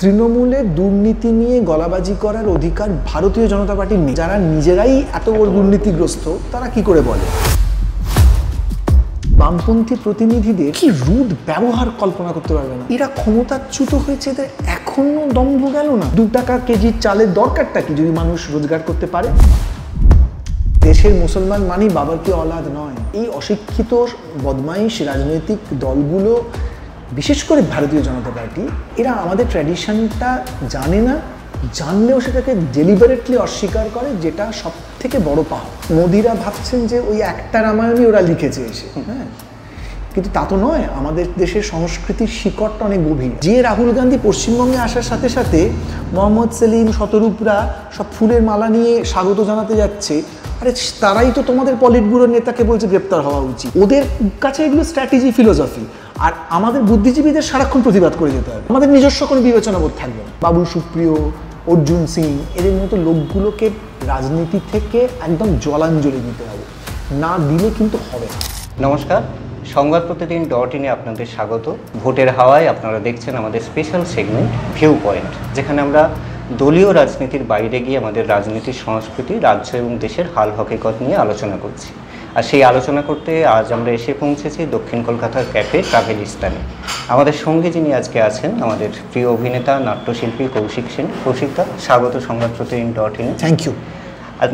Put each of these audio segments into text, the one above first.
তৃণমূলের দুর্নীতি নিয়ে গলাবাজি করার অধিকার ভারতীয় জনতা পার্টির নেই। যারা নিজেরাই এত বড় দুর্নীতিগ্রস্ত তারা কি করে বলে? বামপন্থী প্রতিনিধিদের কি রুড ব্যবহার কল্পনা করতে পারবে না। এরা ক্ষমতাচ্যুত হয়েছে, এদের এখনো দম্ভ গেল না। 2 টাকা কেজি চালের দরকারটা কি যদি মানুষ রোজগার করতে পারে? দেশের মুসলমান মানেই বাবার কি অলাদ নয়। এই অশিক্ষিত বদমাইশ রাজনৈতিক দলগুলো, বিশেষ করে ভারতীয় জনতা পার্টি, এরা আমাদের ট্র্যাডিশনটা জানে না, জানলেও সেটাকে ডেলিবারেটলি অস্বীকার করে, যেটা সব থেকে বড় পাওয়া। মোদিরা ভাবছেন যে ওই একটা রামায়ণই ওরা লিখেছে এসে, হ্যাঁ, কিন্তু তা তো নয়। আমাদের দেশের সংস্কৃতির শিকড়টা অনেক গভীর। যে রাহুল গান্ধী পশ্চিমবঙ্গে আসার সাথে সাথে মোহাম্মদ সেলিম, শতরূপরা সব ফুলের মালা নিয়ে স্বাগত জানাতে যাচ্ছে, আরে তারাই তো তোমাদের পলিট ব্যুরোর নেতাকে বলছে গ্রেপ্তার হওয়া উচিত। ওদের কাছে এগুলো স্ট্র্যাটেজি, ফিলোসফি। আর আমাদের বুদ্ধিজীবীদের সারাক্ষণ প্রতিবাদ করে যেতে হবে। আমাদের নিজস্ব কোনো বিবেচনাবোধ থাকবে না। বাবুল সুপ্রিয়, অর্জুন সিং, এদের মতো লোকগুলোকে রাজনীতি থেকে একদম জলাঞ্জলি দিতে হবে, না দিলে কিন্তু হবে না। নমস্কার, সংবাদ প্রতিদিন .in-এ আপনাদের স্বাগত। ভোটের হাওয়ায় আপনারা দেখছেন আমাদের স্পেশাল সেগমেন্ট ভিউ পয়েন্ট, যেখানে আমরা দলীয় রাজনীতির বাইরে গিয়ে আমাদের রাজনীতির সংস্কৃতি, রাজ্য এবং দেশের হাল হকিকত নিয়ে আলোচনা করছি। আর সেই আলোচনা করতে আজ আমরা এসে পৌঁছেছি দক্ষিণ কলকাতার ক্যাফে ট্রাভেলিস্তানে। আমাদের সঙ্গে যিনি আজকে আছেন, আমাদের প্রিয় অভিনেতা, নাট্যশিল্পী কৌশিক সেন। কৌশিকদা, স্বাগত সংবাদ প্রতিদিন .in-এ। Thank you.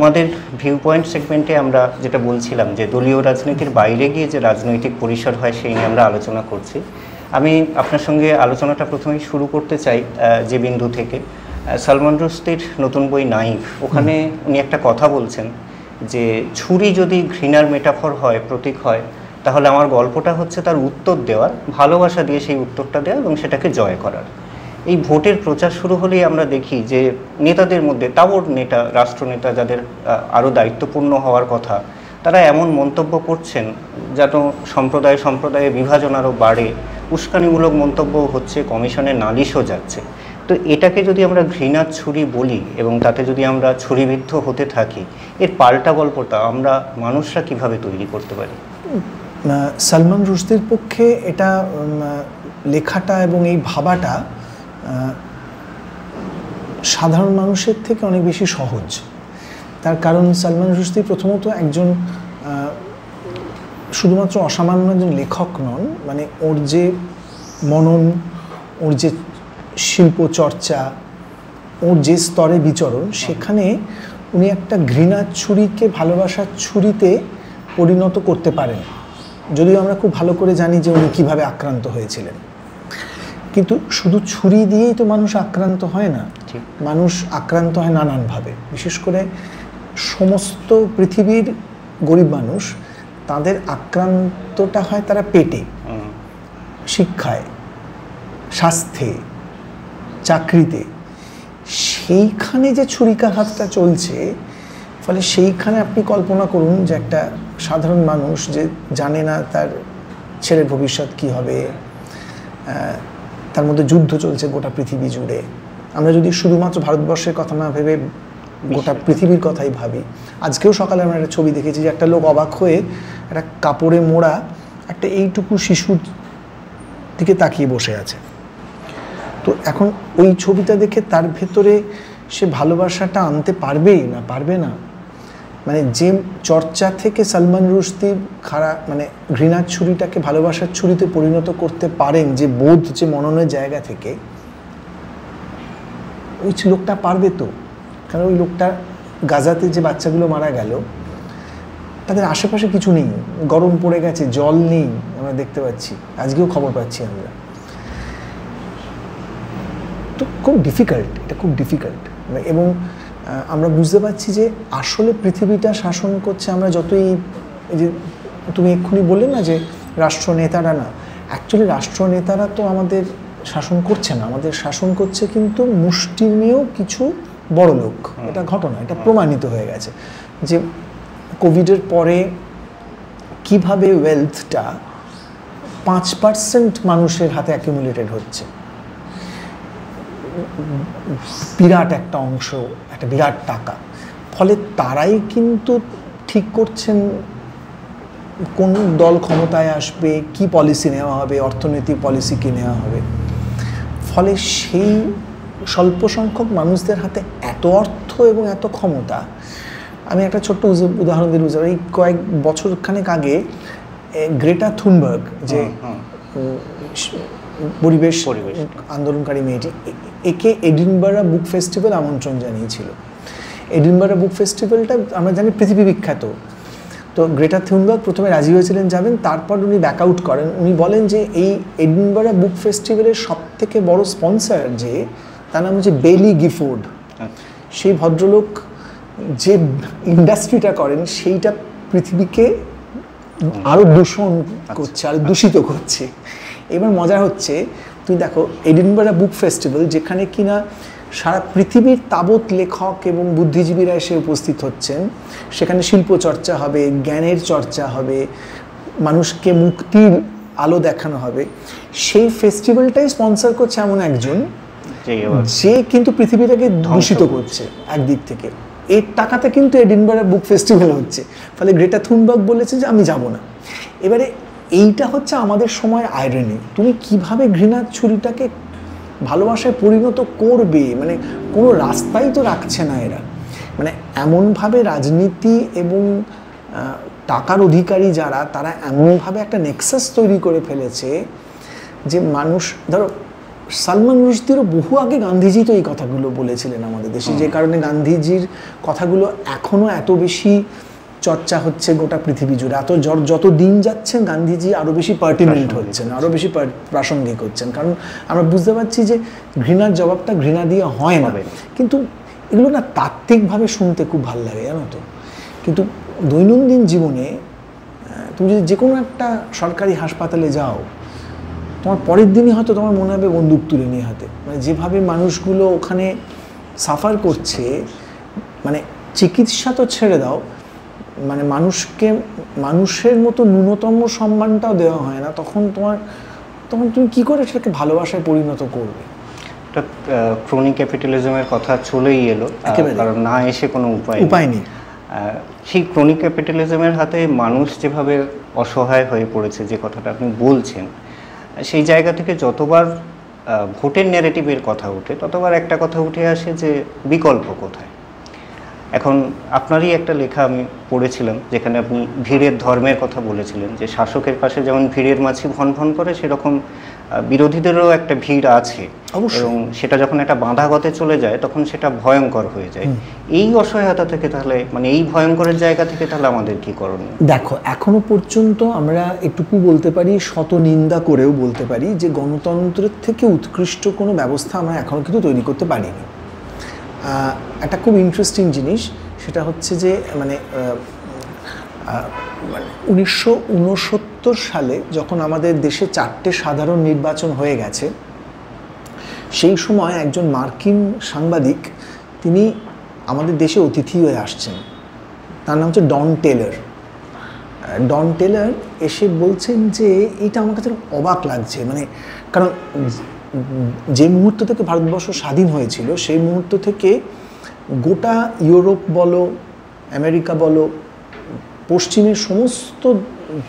আমাদের ভিউ পয়েন্ট সেগমেন্টে আমরা যেটা বলছিলাম যে দলীয় রাজনীতির বাইরে গিয়ে যে রাজনৈতিক পরিসর হয়, সেই নিয়ে আমরা আলোচনা করছি। আমি আপনার সঙ্গে আলোচনাটা প্রথমেই শুরু করতে চাই যে বিন্দু থেকে। সালমান রুশদির নতুন বই নাইফ, ওখানে উনি একটা কথা বলছেন যে ছুরি যদি ঘৃণার মেটাফর হয়, প্রতীক হয়, তাহলে আমার গল্পটা হচ্ছে তার উত্তর দেওয়ার, ভালোবাসা দিয়ে সেই উত্তরটা দেওয়া এবং সেটাকে জয় করার। এই ভোটের প্রচার শুরু হলেই আমরা দেখি যে নেতাদের মধ্যে, তাবড় নেতা, রাষ্ট্রনেতা যাদের আরও দায়িত্বপূর্ণ হওয়ার কথা, তারা এমন মন্তব্য করছেন যেন সম্প্রদায়ে বিভাজন আরও বাড়ে, উস্কানিমূলক মন্তব্য হচ্ছে, কমিশনের নালিশও যাচ্ছে। তো এটাকে যদি আমরা ঘৃণার ছুরি বলি এবং তাতে যদি আমরা ছুরিবিদ্ধ হতে থাকি, এর পাল্টা গল্পটা আমরা মানুষরা কিভাবে তৈরি করতে পারি? সালমান রুশদির পক্ষে এটা লেখাটা এবং এই ভাবাটা সাধারণ মানুষের থেকে অনেক বেশি সহজ। তার কারণ সালমান রুশদি প্রথমত একজন শুধুমাত্র অসামান্য একজন লেখক নন, মানে ওর যে মনন, ওর যে শিল্প চর্চা, ওর যে স্তরে বিচরণ, সেখানে উনি একটা ঘৃণার ছুরিকে ভালোবাসার ছুরিতে পরিণত করতে পারেন। যদিও আমরা খুব ভালো করে জানি যে উনি কীভাবে আক্রান্ত হয়েছিলেন, কিন্তু শুধু ছুরি দিয়েই তো মানুষ আক্রান্ত হয় না। মানুষ আক্রান্ত হয় নানানভাবে। বিশেষ করে সমস্ত পৃথিবীর গরিব মানুষ, তাদের আক্রান্তটা হয় তারা পেটে, শিক্ষায়, স্বাস্থ্যে, চাকরিতে। সেইখানে যে ছুরিকাঘাতটা চলছে, ফলে সেইখানে আপনি কল্পনা করুন যে একটা সাধারণ মানুষ যে জানে না তার ছেলের ভবিষ্যৎ কী হবে, তার মধ্যে যুদ্ধ চলছে গোটা পৃথিবী জুড়ে। আমরা যদি শুধুমাত্র ভারতবর্ষের কথা না ভেবে গোটা পৃথিবীর কথাই ভাবি, আজকেও সকালে আমরা একটা ছবি দেখেছি যে একটা লোক অবাক হয়ে একটা কাপড়ে মোড়া একটা এইটুকু শিশুর দিকে তাকিয়ে বসে আছে। তো এখন ওই ছবিটা দেখে তার ভেতরে সে ভালোবাসাটা আনতে পারবেই না, পারবে না। মানে যে চর্চা থেকে সালমান রুশদি মানে ঘৃণার ছুরিটাকে ভালোবাসার ছুরিতে পরিণত করতে পারেন, যে বোধ, যে মননের জায়গা থেকে, ওই লোকটা পারবে তো। কারণ ওই লোকটা, গাজাতে যে বাচ্চাগুলো মারা গেল, তাদের আশেপাশে কিছু নেই, গরম পড়ে গেছে, জল নেই, আমরা দেখতে পাচ্ছি, আজকেও খবর পাচ্ছি আমরা। তো খুব ডিফিকাল্ট, এটা খুব ডিফিকাল্ট। এবং আমরা বুঝতে পারছি যে আসলে পৃথিবীটা শাসন করছে, আমরা যতই, এই যে তুমি এক্ষুনি বললে না যে রাষ্ট্রনেতারা না, অ্যাকচুয়ালি রাষ্ট্রনেতারা তো আমাদের শাসন করছে না, আমাদের শাসন করছে কিন্তু মুষ্টিমেয় কিছু বড় লোক। এটা ঘটনা, এটা প্রমাণিত হয়ে গেছে যে কোভিডের পরে কিভাবে ওয়েলথটা 5% মানুষের হাতে অ্যাকিউমুলেটেড হচ্ছে। বিরাট একটা অংশ, একটা বিরাট টাকা। ফলে তারাই কিন্তু ঠিক করছেন কোন দল ক্ষমতায় আসবে, কি পলিসি নেওয়া হবে, অর্থনৈতিক পলিসি কী নেওয়া হবে। ফলে সেই স্বল্প সংখ্যক মানুষদের হাতে এত অর্থ এবং এত ক্ষমতা। আমি একটা ছোট্ট উদাহরণ দিই, এই কয়েক বছরখানেক আগে গ্রেটা থুনবার্গ, যে পরিবেশ আন্দোলনকারী মেয়েটি, একে এডিনবারা বুক ফেস্টিভ্যাল আমন্ত্রণ জানিয়েছিল। এডিনবারা বুক ফেস্টিভ্যালটা আমরা জানি পৃথিবী বিখ্যাত। তো গ্রেটা থুনবার্গ প্রথমে রাজি হয়েছিলেন যাবেন, তারপর উনি ব্যাক আউট করেন। উনি বলেন যে এই এডিনবারা বুক ফেস্টিভ্যালের সবথেকে বড় স্পন্সর যে, তার নাম হচ্ছে বেলি গিফোর্ড। সেই ভদ্রলোক যে ইন্ডাস্ট্রিটা করেন সেইটা পৃথিবীকে আরও দূষণ করছে, আরও দূষিত করছে। এবার মজা হচ্ছে, তুমি দেখো এডিনবারা বুক ফেস্টিভ্যাল, যেখানে কিনা সারা পৃথিবীর তাবৎ লেখক এবং বুদ্ধিজীবীরা এসে উপস্থিত হচ্ছেন, সেখানে শিল্প চর্চা হবে, জ্ঞানের চর্চা হবে, মানুষকে মুক্তির আলো দেখানো হবে। সেই ফেস্টিভ্যালটাই স্পন্সর করছে এমন একজন যে কিন্তু পৃথিবীটাকে দূষিত করছে একদিক থেকে। এর টাকাতে কিন্তু এডিনবারা বুক ফেস্টিভ্যাল হচ্ছে। ফলে গ্রেটা থুনবার্গ বলেছে যে আমি যাব না। এবারে এইটা হচ্ছে আমাদের সময় আইরনি। তুমি কিভাবে ঘৃণার ছুরিটাকে ভালোবাসায় পরিণত করবে, মানে কোনো রাস্তাই তো রাখছে না এরা। মানে এমনভাবে রাজনীতি এবং টাকার অধিকারী যারা, তারা এমনভাবে একটা নেক্সাস তৈরি করে ফেলেছে যে মানুষ, ধরো সালমান রুশদিরও বহু আগে গান্ধীজি তো এই কথাগুলো বলেছিলেন আমাদের দেশে, যে কারণে গান্ধীজির কথাগুলো এখনও এত বেশি চর্চা হচ্ছে গোটা পৃথিবী জুড়ে। যত দিন যাচ্ছেন গান্ধীজি আরও বেশি পার্টিনেন্ট হচ্ছেন, আরও বেশি প্রাসঙ্গিক হচ্ছেন, কারণ আমরা বুঝতে পারছি যে ঘৃণার জবাবটা ঘৃণা দিয়ে হয় না। কিন্তু এগুলো না তাত্ত্বিকভাবে শুনতে খুব ভালো লাগে, জানো তো। কিন্তু দৈনন্দিন জীবনে তুমি যদি যে কোনো একটা সরকারি হাসপাতালে যাও, তোমার পরের দিনই হয়তো তোমার মনে হবে বন্দুক তুলে নিয়ে হাতে। মানে যেভাবে মানুষগুলো ওখানে সাফার করছে, মানে চিকিৎসা তো ছেড়ে দাও, মানে মানুষকে মানুষের মতো ন্যূনতম সম্মানটাও দেওয়া হয় না। তখন তুমি কি করে সেটাকে ভালোবাসায় পরিণত করবে? এটা ক্রনিক ক্যাপিটালিজমের কথা চলেই এলো, কারণ না এসে কোনো উপায় নেই। সেই ক্রনিক ক্যাপিটালিজমের হাতে মানুষ যেভাবে অসহায় হয়ে পড়েছে, যে কথাটা আপনি বলছেন, সেই জায়গা থেকে যতবার ভোটের ন্যারেটিভের কথা ওঠে, ততবার একটা কথা উঠে আসে যে বিকল্প কোথায়। এখন আপনারই একটা লেখা আমি পড়েছিলাম, যেখানে আপনি ভিড়ের ধর্মের কথা বলেছিলেন, যে শাসকের পাশে যেমন ভিড়ের মাছি ভন ভন করে, সেরকম বিরোধীদেরও একটা ভিড় আছে, এবং সেটা যখন একটা বাঁধাগতে চলে যায় তখন সেটা ভয়ঙ্কর হয়ে যায়। এই অসহায়তা থেকে তাহলে, মানে এই ভয়ঙ্করের জায়গা থেকে তাহলে আমাদের কি করণীয়? দেখো, এখনো পর্যন্ত আমরা এটুকু বলতে পারি, শত নিন্দা করেও বলতে পারি, যে গণতন্ত্রের থেকে উৎকৃষ্ট কোনো ব্যবস্থা আমরা এখনো কিন্তু তৈরি করতে পারিনি। একটা খুব ইন্টারেস্টিং জিনিস, সেটা হচ্ছে যে মানে 1969 সালে যখন আমাদের দেশে 4টে সাধারণ নির্বাচন হয়ে গেছে, সেই সময় একজন মার্কিন সাংবাদিক, তিনি আমাদের দেশে অতিথি হয়ে আসছেন। তার নাম হচ্ছে ডন টেলর। ডন টেলর এসে বলছেন যে এটা আমার কাছে অবাক লাগছে, মানে কারণ যে মুহূর্ত থেকে ভারতবর্ষ স্বাধীন হয়েছিল, সেই মুহূর্ত থেকে গোটা ইউরোপ বলো, আমেরিকা বলো, পশ্চিমের সমস্ত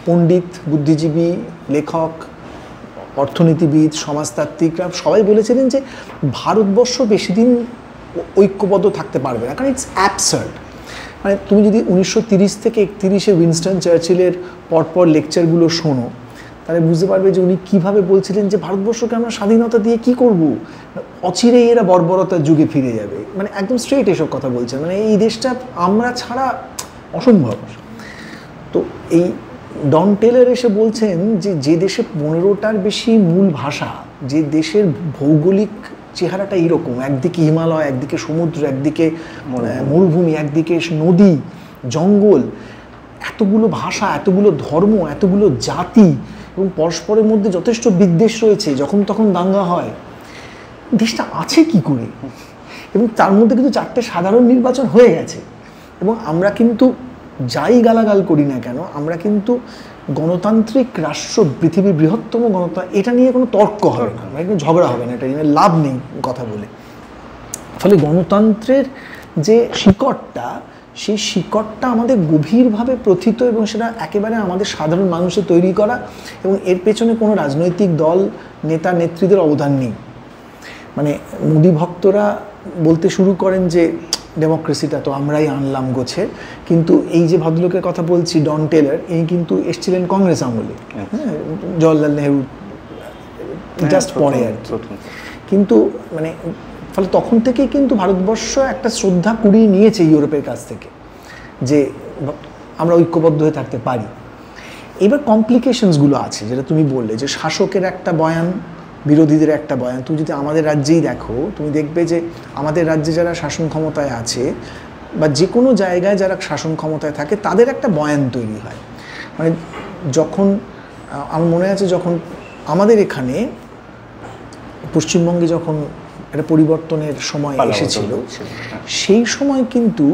পণ্ডিত, বুদ্ধিজীবী, লেখক, অর্থনীতিবিদ, সমাজতাত্ত্বিকরা সবাই বলেছিলেন যে ভারতবর্ষ বেশি দিন ঐক্যবদ্ধ থাকতে পারবে না, কারণ ইটস অ্যাবসার্ড। মানে তুমি যদি 1930 থেকে 31-এ উইনস্টন চার্চিলের পরপর লেকচারগুলো শোনো, তাহলে বুঝতে পারবে যে উনি কীভাবে বলছিলেন যে ভারতবর্ষকে আমরা স্বাধীনতা দিয়ে কি করব, অচিরেই এরা বর্বরতার যুগে ফিরে যাবে। মানে একদম স্ট্রেট এসব কথা বলছেন, মানে এই দেশটা আমরা ছাড়া অসম্ভব। তো এই ডন টেলর এসে বলছেন যে দেশে 15টার বেশি মূল ভাষা, যে দেশের ভৌগোলিক চেহারাটা এইরকম, একদিকে হিমালয়, একদিকে সমুদ্র, একদিকে মরুভূমি, একদিকে নদী, জঙ্গল, এতগুলো ভাষা, এতগুলো ধর্ম, এতগুলো জাতি, এবং পরস্পরের মধ্যে যথেষ্ট বিদ্বেষ রয়েছে, যখন তখন দাঙ্গা হয়, দেশটা আছে কি করে? এবং তার মধ্যে কিন্তু 4টে সাধারণ নির্বাচন হয়ে গেছে, এবং আমরা কিন্তু যাই গালাগাল করি না কেন, আমরা কিন্তু গণতান্ত্রিক রাষ্ট্র, পৃথিবীর বৃহত্তম গণতন্ত্র, এটা নিয়ে কোনো তর্ক হবে না, একদম ঝগড়া হবে না, এটা নিয়ে লাভ নেই কথা বলে। ফলে গণতন্ত্রের যে শিকড়টা, সেই শিকড়টা আমাদের গভীরভাবে প্রথিত, এবং সেটা একেবারে আমাদের সাধারণ মানুষের তৈরি করা, এবং এর পেছনে কোনো রাজনৈতিক দল, নেতা, নেত্রীদের অবদান নেই। মানে মোদি ভক্তরা বলতে শুরু করেন যে ডেমোক্রেসিটা তো আমরাই আনলাম গোছের, কিন্তু এই যে ভদ্রলোকের কথা বলছি ডন টেলর, এই কিন্তু এসেছিলেন কংগ্রেস আমলে, হ্যাঁ, জওয়াহরলাল নেহরু জাস্ট পরে আর কি। কিন্তু মানে ফলে তখন থেকেই কিন্তু ভারতবর্ষ একটা শ্রদ্ধা কুড়িয়ে নিয়েছে ইউরোপের কাছ থেকে যে আমরা ঐক্যবদ্ধ হয়ে থাকতে পারি। এবার কমপ্লিকেশনসগুলো আছে, যেটা তুমি বললে যে শাসকের একটা বয়ান, বিরোধীদের একটা বয়ান। তুমি যদি আমাদের রাজ্যেই দেখো, তুমি দেখবে যে আমাদের রাজ্যে যারা শাসন ক্ষমতায় আছে বা যে কোনো জায়গায় যারা শাসন ক্ষমতায় থাকে তাদের একটা বয়ান তৈরি হয়। মানে যখন আমার মনে আছে, যখন আমাদের এখানে পশ্চিমবঙ্গে যখন একটা পরিবর্তনের সময় এসেছিল, সেই সময় কিন্তু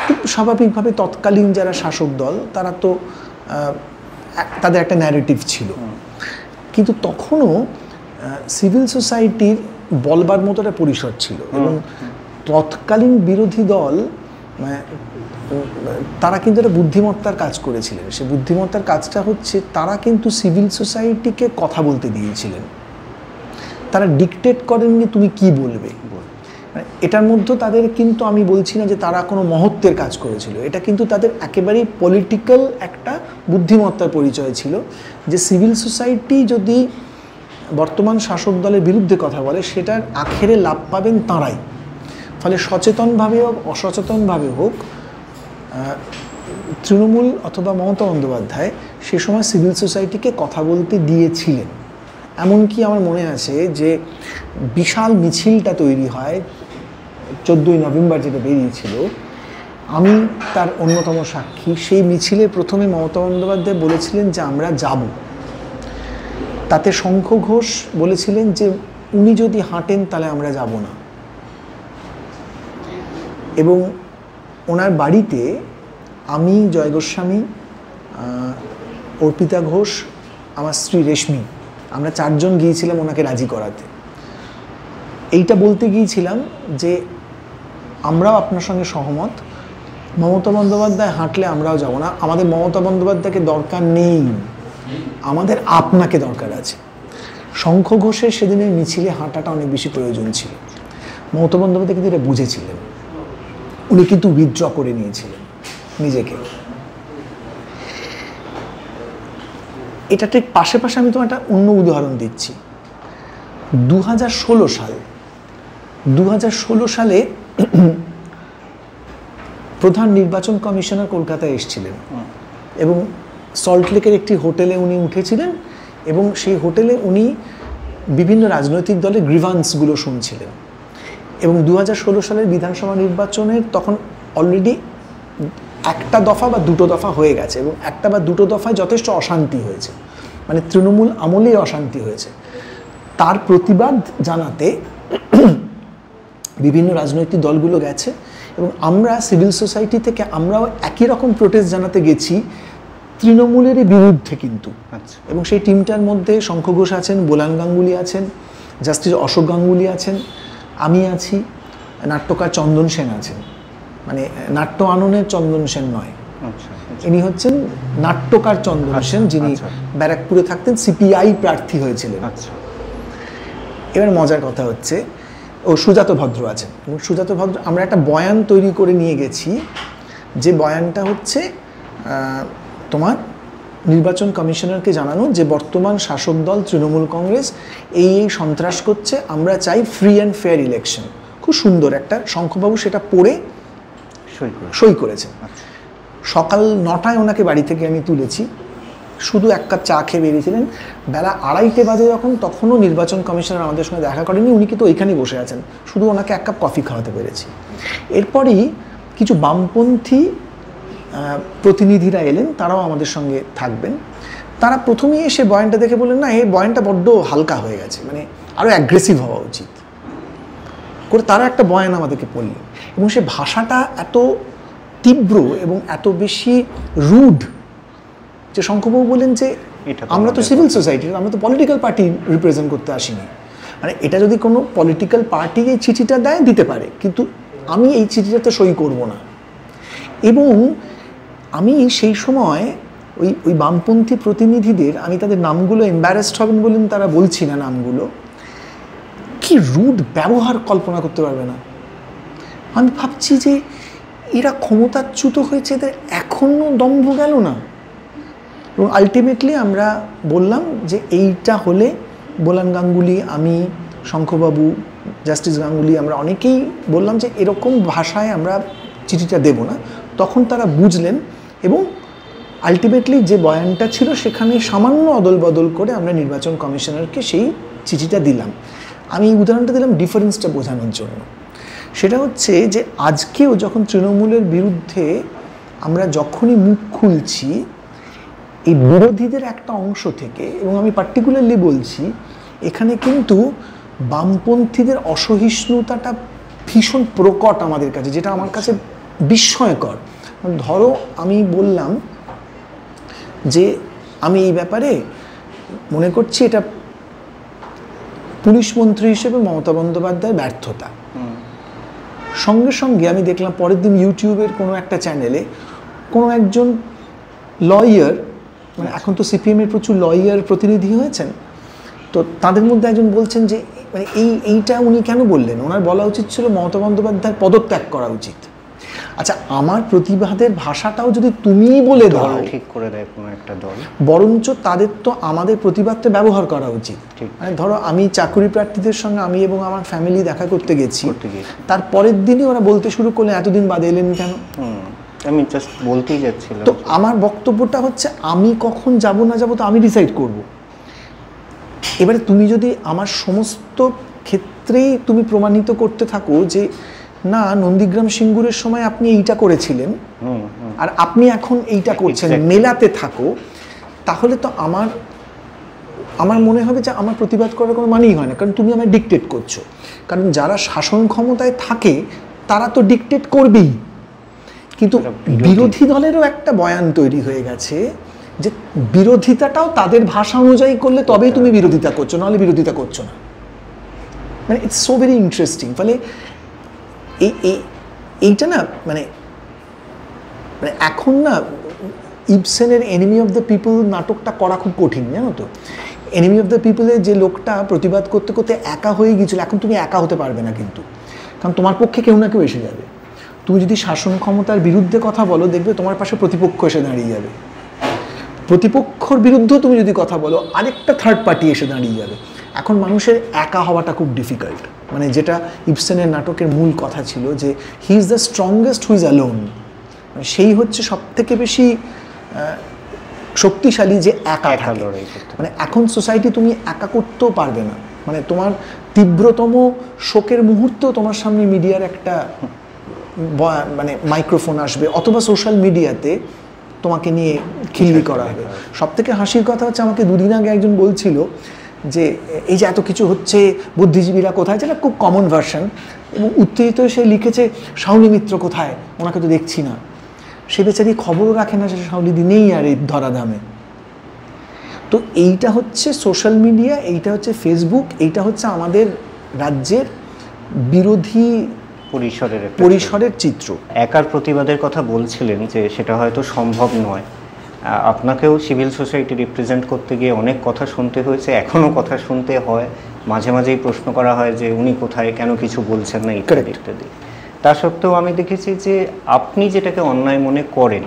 খুব স্বাভাবিকভাবে তৎকালীন যারা শাসক দল তারা তো তাদের একটা ন্যারেটিভ ছিল, কিন্তু তখনও সিভিল সোসাইটির বলবার মতো একটা পরিসর ছিল এবং তৎকালীন বিরোধী দল তারা কিন্তু একটা বুদ্ধিমত্তার কাজ করেছিলেন। সে বুদ্ধিমত্তার কাজটা হচ্ছে তারা কিন্তু সিভিল সোসাইটিকে কথা বলতে দিয়েছিলেন, তারা ডিকটেট করেননি তুমি কি বলবে। এটার মধ্যে তাদের কিন্তু আমি বলছি না যে তারা কোনো মহত্বের কাজ করেছিল, এটা কিন্তু তাদের একেবারেই পলিটিক্যাল একটা বুদ্ধিমত্তার পরিচয় ছিল যে সিভিল সোসাইটি যদি বর্তমান শাসক দলের বিরুদ্ধে কথা বলে সেটার আখেরে লাভ পাবেন তাঁরাই। ফলে সচেতনভাবে হোক অসচেতনভাবে হোক তৃণমূল অথবা মমতা বন্দ্যোপাধ্যায় সে সময় সিভিল সোসাইটিকে কথা বলতে দিয়েছিলেন। এমনকি আমার মনে আছে যে বিশাল মিছিলটা তৈরি হয় 14ই নভেম্বর যেটা বেরিয়েছিল, আমি তার অন্যতম সাক্ষী। সেই মিছিলে প্রথমে মমতা বন্দ্যোপাধ্যায় বলেছিলেন যে আমরা যাব, তাতে শঙ্খ ঘোষ বলেছিলেন যে উনি যদি হাঁটেন তাহলে আমরা যাব না। এবং ওনার বাড়িতে আমি, জয় গোস্বামী, অর্পিতা ঘোষ, আমার স্ত্রী রেশমি, আমরা 4 জন গিয়েছিলাম ওনাকে রাজি করাতে। এইটা বলতে গিয়েছিলাম যে আমরাও আপনার সঙ্গে সহমত, মমতা বন্দ্যোপাধ্যায় হাঁটলে আমরাও যাব না, আমাদের মমতা বন্দ্যোপাধ্যায়কে দরকার নেই, আমাদের আপনাকে দরকার আছে। শঙ্খ ঘোষের সেদিনের মিছিলে হাঁটাটা অনেক বেশি প্রয়োজন ছিল। মমতা বন্দ্যোপাধ্যায় কিন্তু এটা বুঝেছিলেন, উনি কিন্তু উইথড্র করে নিয়েছিলেন নিজেকে। এটা ঠিক পাশে পাশে আমি তোমার একটা অন্য উদাহরণ দিচ্ছি। 2016 সালে প্রধান নির্বাচন কমিশনার কলকাতায় এসেছিলেন এবং সল্টলেকের একটি হোটেলে উনি উঠেছিলেন এবং সেই হোটেলে উনি বিভিন্ন রাজনৈতিক দলের গ্রিভান্সগুলো শুনছিলেন। এবং 2016 সালের বিধানসভা নির্বাচনের তখন অলরেডি একটা দফা বা দুটো দফা হয়ে গেছে এবং একটা বা দুটো দফায় যথেষ্ট অশান্তি হয়েছে, মানে তৃণমূল আমলেই অশান্তি হয়েছে। তার প্রতিবাদ জানাতে বিভিন্ন রাজনৈতিক দলগুলো গেছে এবং আমরা সিভিল সোসাইটি থেকে আমরাও একই রকম প্রোটেস্ট জানাতে গেছি তৃণমূলেরই বিরুদ্ধে কিন্তু। এবং সেই টিমটার মধ্যে শঙ্খ ঘোষ আছেন, বোলান গাঙ্গুলি আছেন, জাস্টিস অশোক গাঙ্গুলি আছেন, আমি আছি, নাট্যকার চন্দন সেন আছেন, মানে নাট্য আননের চন্দন সেন নয়, ইনি হচ্ছেন নাট্যকার চন্দন সেন, যিনি ব্যারাকপুরে থাকতেন, সিপিআই প্রার্থী হয়েছিলেন। এবার মজার কথা হচ্ছে ও সুজাত ভদ্র আছেন এবং সুজাত ভদ্র, আমরা একটা বয়ান তৈরি করে নিয়ে গেছি, যে বয়ানটা হচ্ছে তোমার নির্বাচন কমিশনারকে জানানো যে বর্তমান শাসক দল তৃণমূল কংগ্রেস এই সন্ত্রাস করছে, আমরা চাই ফ্রি অ্যান্ড ফেয়ার ইলেকশন। খুব সুন্দর একটা, শঙ্খবাবু সেটা পড়ে সই করেছেন। সকাল 9টায় ওনাকে বাড়ি থেকে আমি তুলেছি, শুধু 1 কাপ চা খেয়ে বেরিয়েছিলেন। বেলা 2:30 বাজে যখন, তখনও নির্বাচন কমিশনার আমাদের সঙ্গে দেখা করেনি, উনি কিন্তু ওইখানেই বসে আছেন, শুধু ওনাকে 1 কাপ কফি খাওয়াতে পেরেছি। এরপরই কিছু বামপন্থী প্রতিনিধিরা এলেন, তারাও আমাদের সঙ্গে থাকবেন। তারা প্রথমেই এসে বয়ানটা দেখে বললেন, না এই বয়ানটা বড্ড হালকা হয়ে গেছে, মানে আরও অ্যাগ্রেসিভ হওয়া উচিত করে তারা একটা বয়ান আমাদেরকে পড়লেন এবং সে ভাষাটা এত তীব্র এবং এত বেশি রুড যে শঙ্খবাবু বললেন যে আমরা তো সিভিল সোসাইটির, আমরা তো পলিটিক্যাল পার্টি রিপ্রেজেন্ট করতে আসিনি, মানে এটা যদি কোনো পলিটিক্যাল পার্টি এই চিঠিটা দেয় দিতে পারে, কিন্তু আমি এই চিঠিটাতে সই করব না। এবং আমি সেই সময় ওই বামপন্থী প্রতিনিধিদের, আমি তাদের নামগুলো এম্বারেসড হবেন বলেন তারা বলছি না নামগুলো, কি রুড ব্যবহার কল্পনা করতে পারবে না। আমি ভাবছি যে এরা ক্ষমতাচ্যুত হয়েছে, এদের এখনও দম্ভ গেল না। এবং আলটিমেটলি আমরা বললাম যে এইটা হলে বোলান গাঙ্গুলি, আমি, শঙ্খবাবু, জাস্টিস গাঙ্গুলি, আমরা অনেকেই বললাম যে এরকম ভাষায় আমরা চিঠিটা দেব না। তখন তারা বুঝলেন এবং আলটিমেটলি যে বয়ানটা ছিল সেখানে সামান্য অদল বদল করে আমরা নির্বাচন কমিশনারকে সেই চিঠিটা দিলাম। আমি এই উদাহরণটা দিলাম ডিফারেন্সটা বোঝানোর জন্য। সেটা হচ্ছে যে আজকেও যখন তৃণমূলের বিরুদ্ধে আমরা যখনই মুখ খুলছি, এই বিরোধীদের একটা অংশ থেকে, এবং আমি পার্টিকুলারলি বলছি এখানে কিন্তু বামপন্থীদের অসহিষ্ণুতাটা ভীষণ প্রকট আমাদের কাছে, যেটা আমার কাছে বিস্ময়কর। ধরো আমি বললাম যে আমি এই ব্যাপারে মনে করছি এটা পুলিশ মন্ত্রী হিসেবে মমতা বন্দ্যোপাধ্যায়ের ব্যর্থতা। সঙ্গে সঙ্গে আমি দেখলাম পরের দিন ইউটিউবের কোনো একটা চ্যানেলে কোনো একজন লয়ার, মানে এখন তো সিপিএমের প্রচুর লয়ার প্রতিনিধি হয়েছেন, তো তাদের মধ্যে একজন বলছেন যে মানে এইটা উনি কেন বললেন, ওনার বলা উচিত ছিল মমতা বন্দ্যোপাধ্যায়ের পদত্যাগ করা উচিত। আচ্ছা, আমার প্রতিবাদের ভাষাটাও যদি তুমিই বলে দাও, ঠিক করে দেয় কোনো একটা দল, বরঞ্চ তাদের তো আমাদের প্রতিবাদটা ব্যবহার করা উচিত। মানে ধরো আমি চাকরি প্রার্থীদের সঙ্গে আমি এবং আমার ফ্যামিলি দেখা করতে গেছি, তার পরের দিনই ওরা বলতে শুরু করলেন এতদিন বাদে এলেন কেন। আমি জাস্ট বলতেই যাচ্ছিলাম। তো আমার বক্তব্যটা হচ্ছে আমি কখন যাব না যাব তো আমি ডিসাইড করব। এবারে তুমি যদি আমার সমস্ত ক্ষেত্রেই তুমি প্রমাণিত করতে থাকো যে না নন্দীগ্রাম সিঙ্গুরের সময় আপনি এইটা করেছিলেন আর আপনি এখন এইটা করছেন, মেলাতে থাকো, তাহলে তো আমার মনে হবে যে আমার প্রতিবাদ করার কোনো মানেই হয় না, কারণ তুমি আমায় ডিকটেট করছো। কারণ যারা শাসন ক্ষমতায় থাকে তারা তো ডিকটেট করবেই, কিন্তু বিরোধী দলেরও একটা বয়ান তৈরি হয়ে গেছে যে বিরোধিতাটাও তাদের ভাষা অনুযায়ী করলে তবেই তুমি বিরোধিতা করছো, নাহলে বিরোধিতা করছো না। মানে ইটস সো ভেরি ইন্টারেস্টিং। ফলে এইটা না মানে এখন না ইবসেনের এনিমি অফ দ্য পিপল নাটকটা করা খুব কঠিন, জানো তো। এনিমি অফ দ্য পিপলের যে লোকটা প্রতিবাদ করতে করতে একা হয়ে গিয়েছিল, এখন তুমি একা হতে পারবে না কিন্তু, কারণ তোমার পক্ষে কেউ না কেউ এসে যাবে। তুমি যদি শাসন ক্ষমতার বিরুদ্ধে কথা বলো, দেখবে তোমার পাশে প্রতিপক্ষ এসে দাঁড়িয়ে যাবে। প্রতিপক্ষর বিরুদ্ধেও তুমি যদি কথা বলো, আরেকটা থার্ড পার্টি এসে দাঁড়িয়ে যাবে। এখন মানুষের একা হওয়াটা খুব ডিফিকাল্ট, মানে যেটা ইবসেনের নাটকের মূল কথা ছিল যে he is the strongest who is alone, সেই হচ্ছে সব থেকে বেশি শক্তিশালী যে একা লড়াই করতে। মানে এখন সোসাইটি তুমি একা করতেও পারবে না, মানে তোমার তীব্রতম শোকের মুহূর্তেও তোমার সামনে মিডিয়ার একটা মানে মাইক্রোফোন আসবে, অথবা সোশ্যাল মিডিয়াতে তোমাকে নিয়ে খিল্লি করা হবে। সব থেকে হাসির কথা হচ্ছে, আমাকে দুদিন আগে একজন বলছিল যে এই যে এত কিছু হচ্ছে, বুদ্ধিজীবীরা কোথায়, যেটা খুব কমন ভার্সন, এবং উত্তেজিত সে লিখেছে শাওলি মিত্র কোথায়, ওনাকে তো দেখছি না। সে বেচারি খবরও রাখে না, সে শাওলিদি নেই আর এই ধরাধামে। তো এইটা হচ্ছে সোশ্যাল মিডিয়া, এইটা হচ্ছে ফেসবুক, এইটা হচ্ছে আমাদের রাজ্যের বিরোধী পরিসরের চিত্র। একার প্রতিবাদের কথা বলছিলেন যে সেটা হয়তো সম্ভব নয়, আপনাকেও সিভিল সোসাইটি রিপ্রেজেন্ট করতে গিয়ে অনেক কথা শুনতে হয়েছে, এখনও কথা শুনতে হয়, মাঝে মাঝেই প্রশ্ন করা হয় যে উনি কোথায়, কেন কিছু বলছেন না ইত্যাদি ইত্যাদি। তা সত্ত্বেও আমি দেখেছি যে আপনি যেটাকে অন্যায় মনে করেন,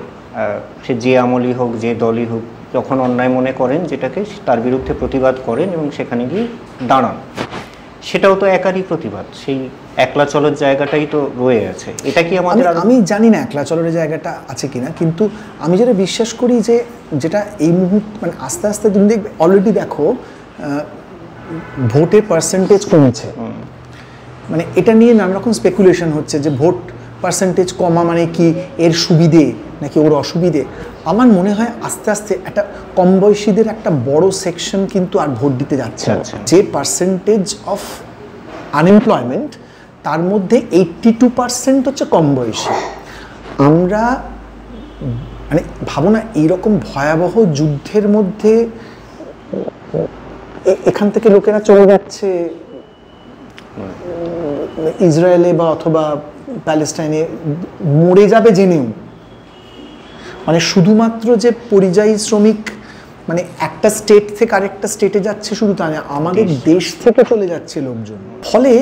সে যে আমলই হোক, যে দলই হোক, যখন অন্যায় মনে করেন যেটাকে, তার বিরুদ্ধে প্রতিবাদ করেন এবং সেখানে গিয়ে দাঁড়ান, সেটাও তো একারই প্রতিবাদ। সেই একলা চলার জায়গাটাই তো রয়ে আছে। এটা কি আমাদের, আমি জানি না একলা চলার জায়গাটা আছে কিনা, কিন্তু আমি যেটা বিশ্বাস করি যে যেটা এই মুহূর্তে মানে আস্তে আস্তে তুমি দেখবে, অলরেডি দেখো ভোটের পার্সেন্টেজ কমেছে, মানে এটা নিয়ে নানা রকম স্পেকুলেশন হচ্ছে যে ভোট পার্সেন্টেজ কমা মানে কি এর সুবিধে নাকি ওর অসুবিধে। আমার মনে হয় আস্তে আস্তে একটা কম বয়সীদের একটা বড় সেকশন কিন্তু আর ভোট দিতে যাচ্ছে। যে পার্সেন্টেজ অফ আনএমপ্লয়মেন্ট, তার মধ্যে 82% হচ্ছে কম বয়সী। আমরা মানে ভাবো না, এইরকম ভয়াবহ যুদ্ধের মধ্যে এখান থেকে লোকেরা চলে যাচ্ছে ইসরায়েলে বা অথবা প্যালেস্টাইনে, মরে যাবে জেনেও, মানে শুধুমাত্র যে পরিযায়ী শ্রমিক মানে একটা স্টেট থেকে আরেকটা স্টেটে যাচ্ছে শুধু তা না, আমাদের দেশ থেকে চলে যাচ্ছে লোকজন। ফলে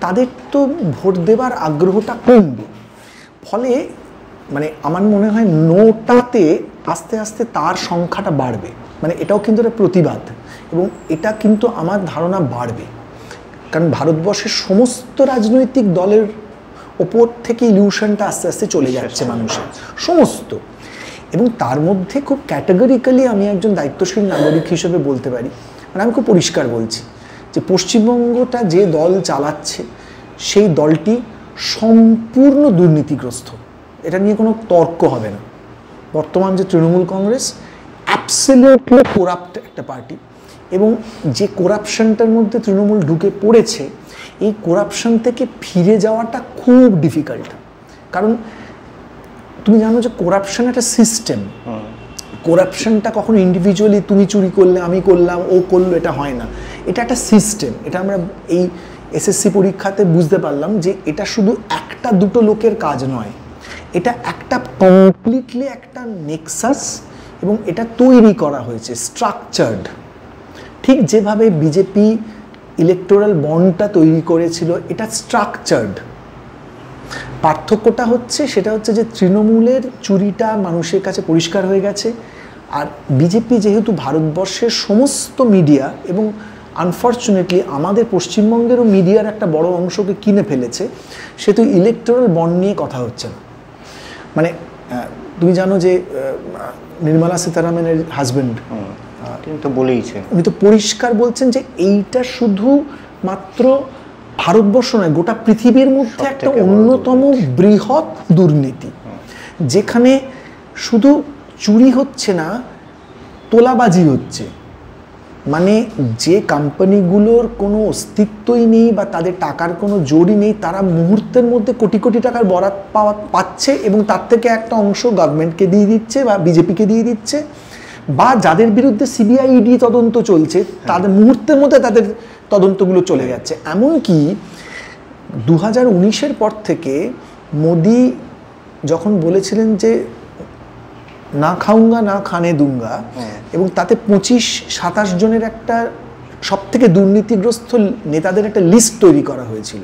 তাদের তো ভোট দেবার আগ্রহটা কমবে। ফলে মানে আমার মনে হয় নোটাতে আস্তে আস্তে তার সংখ্যাটা বাড়বে। মানে এটাও কিন্তু একটা প্রতিবাদ, এবং এটা কিন্তু আমার ধারণা বাড়বে। কারণ ভারতবর্ষের সমস্ত রাজনৈতিক দলের ওপর থেকে ইলিউশনটা আস্তে আস্তে চলে যাচ্ছে মানুষের সমস্ত। এবং তার মধ্যে খুব ক্যাটাগরিক্যালি আমি একজন দায়িত্বশীল নাগরিক হিসেবে বলতে পারি, মানে আমি খুব পরিষ্কার বলছি যে পশ্চিমবঙ্গটা যে দল চালাচ্ছে সেই দলটি সম্পূর্ণ দুর্নীতিগ্রস্ত। এটা নিয়ে কোনো তর্ক হবে না। বর্তমান যে তৃণমূল কংগ্রেস অ্যাবসলিউটলি করাপ্ট একটা পার্টি, এবং যে করাপশনটার মধ্যে তৃণমূল ঢুকে পড়েছে, এই করাপশন থেকে ফিরে যাওয়াটা খুব ডিফিকাল্ট। কারণ তুমি জানো যে করাপশন একটা সিস্টেম। করাপশনটা কখনো ইন্ডিভিজুয়ালি তুমি চুরি করলে, আমি করলাম, ও করলো, এটা হয় না। এটা একটা সিস্টেম। এটা আমরা এই এসএসসি পরীক্ষাতে বুঝতে পারলাম যে এটা শুধু একটা দুটো লোকের কাজ নয়, এটা একটা কমপ্লিটলি একটা নেক্সাস, এবং এটা তৈরি করা হয়েছে স্ট্রাকচার্ড। ঠিক যেভাবে বিজেপি ইলেকটোরাল বন্ডটা তৈরি করেছিল, এটা স্ট্রাকচার্ড। পার্থক্যটা হচ্ছে সেটা হচ্ছে যে তৃণমূলের চুরিটা মানুষের কাছে পরিষ্কার হয়ে গেছে, আর বিজেপি যেহেতু ভারতবর্ষের সমস্ত মিডিয়া এবং আনফর্চুনেটলি আমাদের পশ্চিমবঙ্গেরও মিডিয়ার একটা বড় অংশকে কিনে ফেলেছে, সেহেতু ইলেকটোরাল বন্ড নিয়ে কথা হচ্ছে না। মানে তুমি জানো যে নির্মলা সীতারামনের হাজব্যান্ড তো বলেইছেন, উনি তো পরিষ্কার বলছেন যে এইটা শুধু মাত্র ভারতবর্ষ নয়, গোটা পৃথিবীর মধ্যে একটা অন্যতম বৃহৎ দুর্নীতি, যেখানে শুধু চুরি হচ্ছে না, তোলাবাজি হচ্ছে। মানে যে কোম্পানিগুলোর কোনো অস্তিত্বই নেই বা তাদের টাকার কোনো জোরই নেই, তারা মুহূর্তের মধ্যে কোটি কোটি টাকার বরাত পাচ্ছে, এবং তার থেকে একটা অংশ গভর্নমেন্টকে দিয়ে দিচ্ছে বা বিজেপিকে দিয়ে দিচ্ছে, বা যাদের বিরুদ্ধে সিবিআই ইডি তদন্ত চলছে তাদের মুহূর্তের মধ্যে তাদের তদন্তগুলো চলে যাচ্ছে। এমনকি 2019-এর পর থেকে মোদি যখন বলেছিলেন যে না খাউঙ্গা না খানে দুঙ্গা, এবং তাতে 25-27 জনের একটা সব থেকে দুর্নীতিগ্রস্ত নেতাদের একটা লিস্ট তৈরি করা হয়েছিল,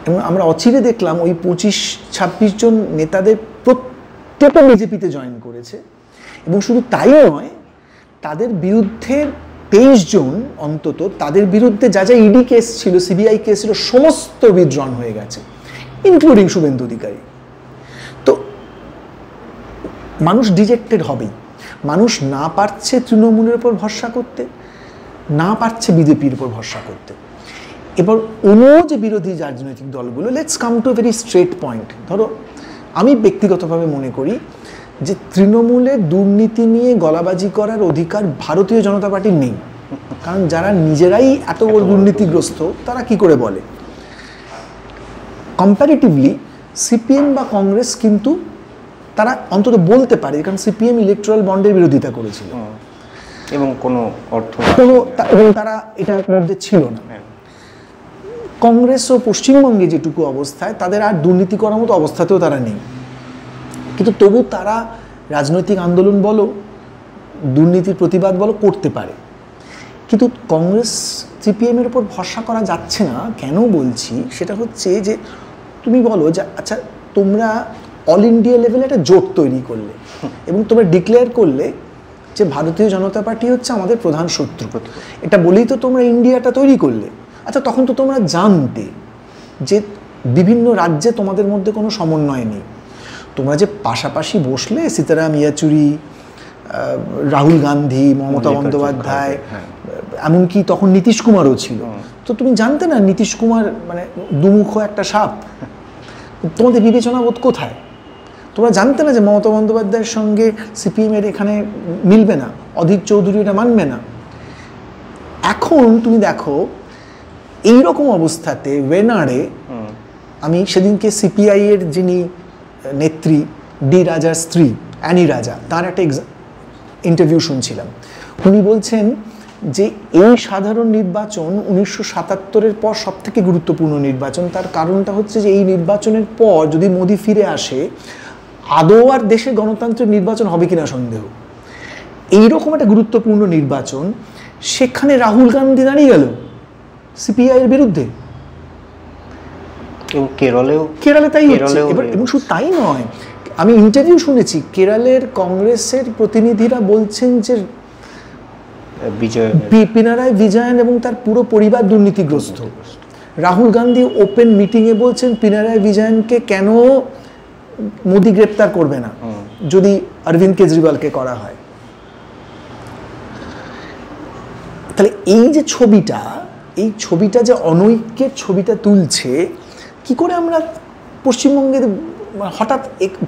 এবং আমরা অচিরে দেখলাম ওই 25-26 জন নেতাদের প্রত্যেকটা বিজেপিতে জয়েন করেছে। এবং শুধু তাই নয়, তাদের বিরুদ্ধে 23 জন অন্তত, তাদের বিরুদ্ধে যা যা ইডি কেস ছিল, সিবিআই কেস ছিল, সমস্ত উইথড্রন হয়ে গেছে, ইনক্লুডিং শুভেন্দু অধিকারী। তো মানুষ ডিজেক্টেড হবেই। মানুষ না পারছে তৃণমূলের উপর ভরসা করতে, না পারছে বিজেপির উপর ভরসা করতে। এবার অন্য যে বিরোধী রাজনৈতিক দলগুলো, let's come to very straight point. ধরো আমি ব্যক্তিগতভাবে মনে করি যে তৃণমূলের দুর্নীতি নিয়ে গলাবাজি করার অধিকার ভারতীয় জনতা পার্টির নেই, কারণ যারা নিজেরাই এত বড় দুর্নীতিগ্রস্ত তারা কি করে বলে। কম্প্যারেটিভলি সিপিএম বা কংগ্রেস কিন্তু তারা অন্তত বলতে পারে, কারণ সিপিএম ইলেকট্রাল বন্ডের বিরোধিতা করেছিল এবং কোনো অর্থ এবং তারা এটার মধ্যে ছিল না। কংগ্রেস ও পশ্চিমবঙ্গে যেটুকু অবস্থায়, তাদের আর দুর্নীতি করার মতো অবস্থাতেও তারা নেই, কিন্তু তবু তারা রাজনৈতিক আন্দোলন বলো, দুর্নীতির প্রতিবাদ বলো করতে পারে। কিন্তু কংগ্রেস সিপিএমের উপর ভরসা করা যাচ্ছে না। কেন বলছি সেটা হচ্ছে যে তুমি বলো যে আচ্ছা তোমরা অল ইন্ডিয়া লেভেলে একটা জোট তৈরি করলে এবং তোমরা ডিক্লেয়ার করলে যে ভারতীয় জনতা পার্টি হচ্ছে আমাদের প্রধান শত্রু, এটা বলেই তো তোমরা ইন্ডিয়াটা তৈরি করলে। আচ্ছা তখন তো তোমরা জানতে যে বিভিন্ন রাজ্যে তোমাদের মধ্যে কোনো সমন্বয় নেই। তোমরা যে পাশাপাশি বসলে সীতারাম ইয়েচুরি, রাহুল গান্ধী, মমতা বন্দ্যোপাধ্যায়, এমনকি তখন নীতিশ কুমারও ছিল, তো তুমি জানতে না নীতিশ কুমার মানে দুমুখ একটা সাপ, তোমাদের বিবেচনা বোধ কোথায়? তোমরা জানতে না যে মমতা বন্দ্যোপাধ্যায়ের সঙ্গে সিপিএমের এখানে মিলবে না, অধীর চৌধুরী এটা মানবে না। এখন তুমি দেখো এইরকম অবস্থাতে ওয়েনারে, আমি সেদিনকে সিপিআই এর যিনি নেত্রী ডি রাজার স্ত্রী অ্যানি রাজা, তার একটা ইন্টারভিউ শুনছিলাম। উনি বলছেন যে এই সাধারণ নির্বাচন 1977-এর পর সব থেকে গুরুত্বপূর্ণ নির্বাচন। তার কারণটা হচ্ছে যে এই নির্বাচনের পর যদি মোদি ফিরে আসে, আদৌ আর দেশে গণতান্ত্রিক নির্বাচন হবে কিনা সন্দেহ। এইরকম একটা গুরুত্বপূর্ণ নির্বাচন, সেখানে রাহুল গান্ধী দাঁড়িয়ে গেল সিপিআই এর বিরুদ্ধে। কেরলে তাই হচ্ছে। এবার এবং শুধু তাই নয়, আমি ইন্টারভিউ শুনেছি, কেরলের কংগ্রেসের প্রতিনিধিরা বলছেন যে পিনারাই বিজয়ন এবং তার পুরো পরিবার দুর্নীতিগ্রস্ত। রাহুল গান্ধী ওপেন মিটিংয়ে বলছেন পিনারাই বিজয়নকে কেন মোদি গ্রেপ্তার করবে না যদি অরবিন্দ কেজরিওয়ালকে করা হয়। তাহলে এই যে ছবিটা, এই ছবিটা যে অনৈক্যের ছবিটা তুলছে, কি করে আমরা পশ্চিমবঙ্গের হঠাৎ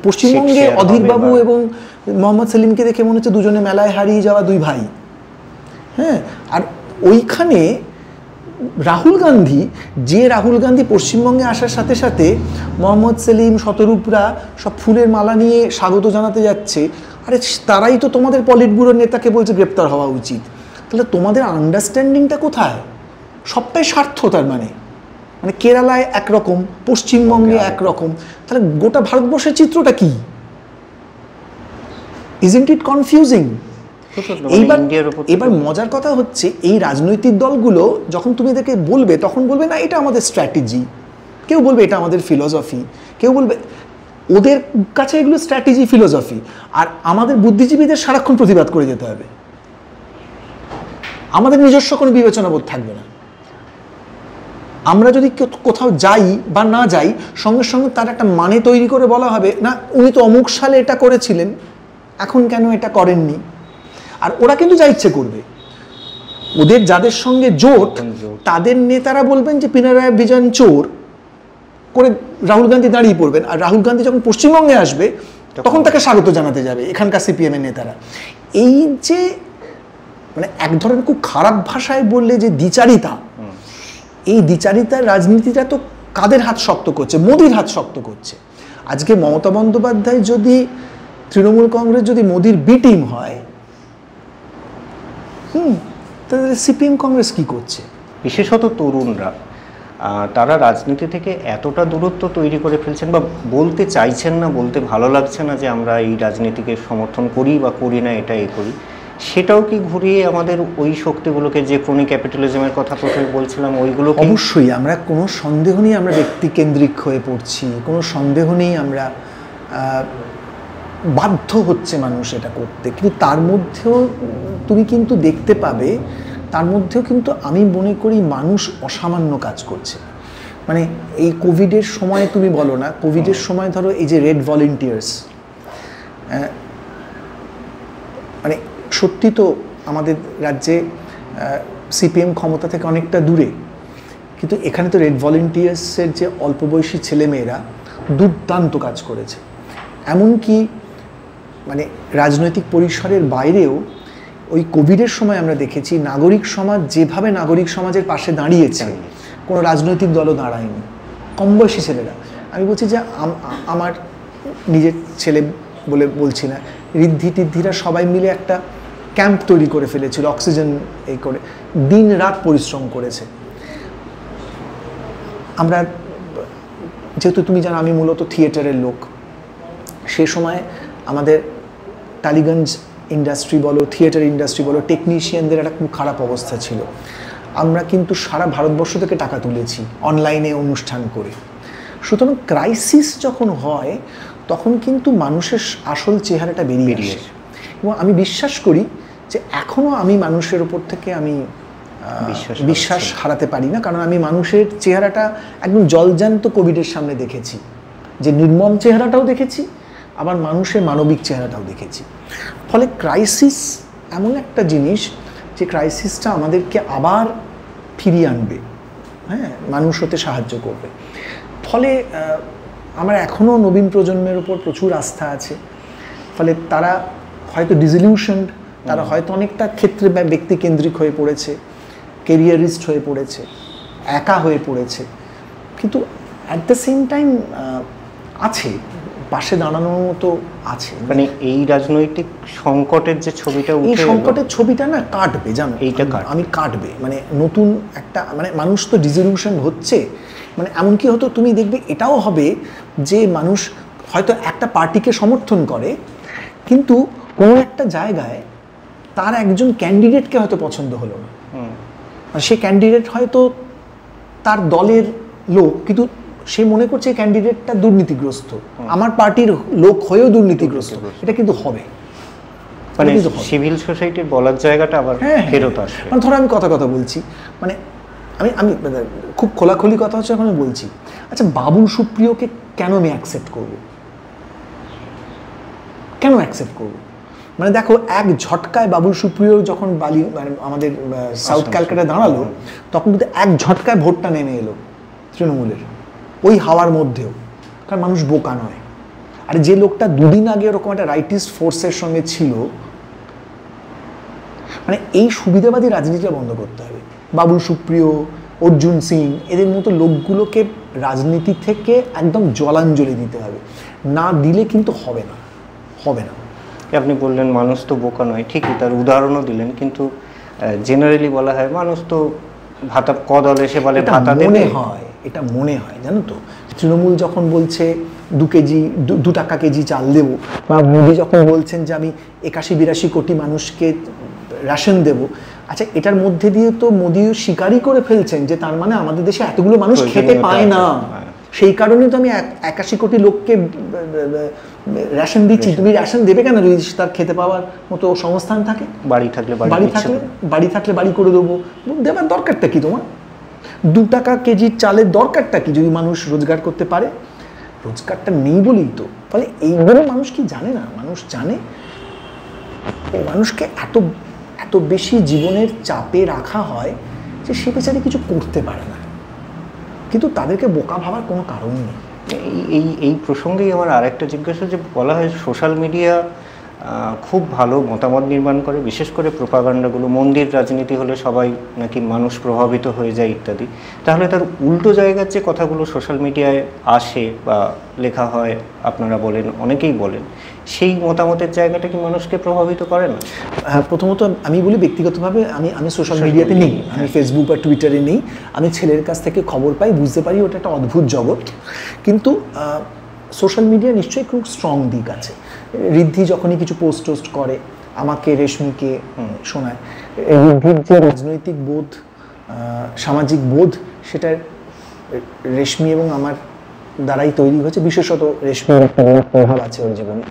পশ্চিমবঙ্গে অধীরবাবু এবং মোহাম্মদ সেলিমকে দেখে মনে হচ্ছে দুজনে মেলায় হারিয়ে যাওয়া দুই ভাই। হ্যাঁ, আর ওইখানে রাহুল গান্ধী পশ্চিমবঙ্গে আসার সাথে সাথে মোহাম্মদ সেলিম, শতরূপরা সব ফুলের মালা নিয়ে স্বাগত জানাতে যাচ্ছে। আরে তারাই তো তোমাদের পলিট ব্যুরোর নেতাকে বলছে গ্রেপ্তার হওয়া উচিত। তাহলে তোমাদের আন্ডারস্ট্যান্ডিংটা কোথায়? সবটাই স্বার্থ। তার মানে কেরালায় একরকম, পশ্চিমবঙ্গে একরকম, তাহলে গোটা ভারতবর্ষের চিত্রটা কি? Isn't it confusing? এবার মজার কথা হচ্ছে, এই রাজনৈতিক দলগুলো যখন তুমি এদেরকে বলবে, তখন বলবে না এটা আমাদের স্ট্র্যাটেজি, কেউ বলবে এটা আমাদের ফিলসফি, কেউ বলবে, ওদের কাছে এগুলো স্ট্র্যাটেজি, ফিলসফি। আর আমাদের বুদ্ধিজীবীদের সারাক্ষণ প্রতিবাদ করে যেতে হবে, আমাদের নিজস্ব কোনো বিবেচনাবোধ থাকবে না। আমরা যদি কোথাও যাই বা না যাই, সঙ্গে সঙ্গে তার একটা মানে তৈরি করে বলা হবে, না উনি তো অমুক সালে এটা করেছিলেন, এখন কেন এটা করেননি। আর ওরা কিন্তু যা ইচ্ছে করবে, ওদের যাদের সঙ্গে জোট তাদের নেতারা বলবেন যে পিনারাই বিজয়ন চোর করে রাহুল গান্ধী দাঁড়িয়ে পড়বেন। আর রাহুল গান্ধী যখন পশ্চিমবঙ্গে আসবে তখন তাকে স্বাগত জানাতে যাবে এখানকার সিপিএম এর নেতারা। এই যে এক ধরনের খুব খারাপ ভাষায় বললে যে দ্বিচারিতা, এই দ্বিচারিতার রাজনীতিটা তো কাদের হাত শক্ত করছে? মোদির হাত শক্ত করছে। আজকে মমতা বন্দ্যোপাধ্যায় যদি, তৃণমূল কংগ্রেস যদি মোদির বি টিম হয়, তাহলে সিপিএম কংগ্রেস কি করছে? বিশেষত তরুণরা, তারা রাজনীতি থেকে এতটা দূরত্ব তৈরি করে ফেলছেন বা বলতে চাইছেন না, বলতে ভালো লাগছে না যে আমরা এই রাজনীতিকে সমর্থন করি বা করি না, এটাই করি। সেটাও কি ঘুরিয়ে আমাদের ওই শক্তিগুলোকে, যে ক্রনিক ক্যাপিটালিজমের কথা প্রথমে বলছিলাম, ওইগুলো অবশ্যই আমরা কোনো সন্দেহ নেই আমরা ব্যক্তিকেন্দ্রিক হয়ে পড়ছি, কোনো সন্দেহ নেই আমরা বাধ্য হচ্ছে মানুষ এটা করতে। কিন্তু তার মধ্যেও তুমি কিন্তু দেখতে পাবে, তার মধ্যেও কিন্তু আমি মনে করি মানুষ অসামান্য কাজ করছে। এই কোভিডের সময় তুমি বলো না, কোভিডের সময় ধরো এই যে রেড ভলেন্টিয়ার্স, সত্যি তো আমাদের রাজ্যে সিপিএম ক্ষমতা থেকে অনেকটা দূরে, কিন্তু এখানে তো রেড ভলেন্টিয়ার্সের যে অল্প বয়সী ছেলেমেয়েরা দুর্দান্ত কাজ করেছে। এমনকি রাজনৈতিক পরিসরের বাইরেও ওই কোভিডের সময় আমরা দেখেছি নাগরিক সমাজ যেভাবে নাগরিক সমাজের পাশে দাঁড়িয়েছে, কোনো রাজনৈতিক দলও দাঁড়ায়নি, কম বয়সী ছেলেরা। আমি বলছি যে আমার নিজের ছেলে বলে বলছি না, ঋদ্ধি টিদ্ধিরা সবাই মিলে একটা ক্যাম্প তৈরি করে ফেলেছিল, অক্সিজেন এই করে দিন রাত পরিশ্রম করেছে। আমরা যেহেতু তুমি জানো আমি মূলত থিয়েটারের লোক, সে সময় আমাদের টালিগঞ্জ ইন্ডাস্ট্রি বলো, থিয়েটার ইন্ডাস্ট্রি বলো, টেকনিশিয়ানদের একটা খুব খারাপ অবস্থা ছিল। আমরা কিন্তু সারা ভারতবর্ষ থেকে টাকা তুলেছি অনলাইনে অনুষ্ঠান করে। সুতরাং ক্রাইসিস যখন হয় তখন কিন্তু মানুষের আসল চেহারাটা বেরিয়ে আসে। এবং আমি বিশ্বাস করি যে এখনও আমি মানুষের ওপর থেকে আমি বিশ্বাস হারাতে পারি না, কারণ আমি মানুষের চেহারাটা একদম জলজান্ত কোভিডের সামনে দেখেছি, যে নির্মম চেহারাটাও দেখেছি, আবার মানুষের মানবিক চেহারাটাও দেখেছি। ফলে ক্রাইসিস এমন একটা জিনিস যে ক্রাইসিসটা আমাদেরকে আবার ফিরিয়ে আনবে, হ্যাঁ, মানুষ হতে সাহায্য করবে। ফলে আমার এখনও নবীন প্রজন্মের উপর প্রচুর আস্থা আছে। ফলে তারা হয়তো ডিসিলিউশনড, তারা হয়তো অনেকটা ক্ষেত্রে ব্যক্তিকেন্দ্রিক হয়ে পড়েছে, কেরিয়ারিস্ট হয়ে পড়েছে, একা হয়ে পড়েছে, কিন্তু অ্যাট দ্য সেম টাইম আছে, পাশে দাঁড়ানোর মতো আছে। এই রাজনৈতিক সংকটের যে ছবিটা, এই সংকটের ছবিটা না কাটবে, জানো, এইটা আমি কাটবে। নতুন একটা মানুষ তো ডিসিলিউশন হচ্ছে, এমনকি হয়তো তুমি দেখবে এটাও হবে যে মানুষ হয়তো একটা পার্টিকে সমর্থন করে, কিন্তু কোনো একটা জায়গায় তার একজন ক্যান্ডিডেটকে হয়তো পছন্দ হলো না, আর সে ক্যান্ডিডেট হয়তো তার দলের লোক, কিন্তু সে মনে করছে এই ক্যান্ডিডেটটা দুর্নীতিগ্রস্ত, আমার পার্টির লোক হয়েও দুর্নীতিগ্রস্ত, এটা কিন্তু হবে। মানে সিভিল সোসাইটির বলার জায়গাটা আবার ফেরত আসবে। মানে ধরো আমি কথা বলছি, মানে আমি খুব খোলাখুলি কথা হচ্ছে এখন আমি বলছি, আচ্ছা বাবুল সুপ্রিয়কে কেন আমি অ্যাকসেপ্ট করব? কেন অ্যাকসেপ্ট করব? মানে দেখো, এক ঝটকায় বাবুল সুপ্রিয় যখন মানে আমাদের সাউথ ক্যালকাটায় দাঁড়ালো, তখন কিন্তু এক ঝটকায় ভোটটা নেমে এলো তৃণমূলের, ওই হাওয়ার মধ্যেও, কারণ মানুষ বোকা নয়। আর যে লোকটা দুদিন আগে ওরকম একটা রাইটিস্ট ফোর্সের সঙ্গে ছিল, মানে এই সুবিধাবাদী রাজনীতিটা বন্ধ করতে হবে। বাবুল সুপ্রিয়, অর্জুন সিং, এদের মতো লোকগুলোকে রাজনীতি থেকে একদম জলাঞ্জলি দিতে হবে, না দিলে কিন্তু হবে না। আপনি বললেন মানুষ তো বোকা নয়, ঠিকই, তার উদাহরণও দিলেন, কিন্তু জেনারেলি বলা হয় মানুষ তো ভাতা কদল এসে বলে ভাতা দেবে, এটা মনে হয় জানো তো। তৃণমূল যখন বলছে 2 টাকা কেজি চাল দেবো, বা মোদি যখন বলছেন যে আমি 81-82 কোটি মানুষকে রেশন দেব, আচ্ছা এটার মধ্যে দিয়ে তো মোদিও স্বীকারই করে ফেলছেন যে তার মানে আমাদের দেশে এতগুলো মানুষ খেতে পায় না, সেই কারণেই তো আমি 81 কোটি লোককে রেশন দিচ্ছি। তুমি রেশন দেবে কেন যদি তার খেতে পাওয়ার মতো সংস্থান থাকে? বাড়ি থাকলে বাড়ি করে দেবো, দেবার দরকারটা কি তোমার? 2 টাকা কেজির চালের দরকারটা কি যদি মানুষ রোজগার করতে পারে? রোজগারটা নেই বলেই তো। ফলে এইগুলো মানুষ কি জানে না? মানুষ জানে। মানুষকে এত বেশি জীবনের চাপে রাখা হয় যে সে বেচারে কিছু করতে পারে না, কিন্তু তাদেরকে বোকা ভাবার কোনো কারণ নেই। এই প্রসঙ্গেই আমার আরেকটা জিজ্ঞাসা, যে বলা হয় সোশ্যাল মিডিয়া খুব ভালো মতামত নির্মাণ করে, বিশেষ করে প্রোপাগান্ডাগুলো, মন্দির রাজনীতি হলে সবাই নাকি মানুষ প্রভাবিত হয়ে যায় ইত্যাদি। তাহলে তার উল্টো জায়গার যে কথাগুলো সোশ্যাল মিডিয়ায় আসে বা লেখা হয়, আপনারা বলেন, অনেকেই বলেন, সেই মতামতের জায়গাটা কি মানুষকে প্রভাবিত করে না? প্রথমত আমি বলি ব্যক্তিগতভাবে আমি সোশ্যাল মিডিয়াতে নেই, আমি ফেসবুক বা টুইটারে নেই। আমি ছেলের কাছ থেকে খবর পাই, বুঝতে পারি ওটা একটা অদ্ভুত জগৎ। কিন্তু সোশ্যাল মিডিয়া নিশ্চয়ই খুব স্ট্রং দিক আছে। ঋদ্ধি যখনই কিছু পোস্ট করে, আমাকে, রেশমিকে শোনায়, ঋদ্ধির যে রাজনৈতিক বোধ, সামাজিক বোধ, সেটা রেশমি এবং আমার দ্বারাই তৈরি হয়েছে। বিশেষত রেশমির একটা প্রভাব আছে ওর জীবনে।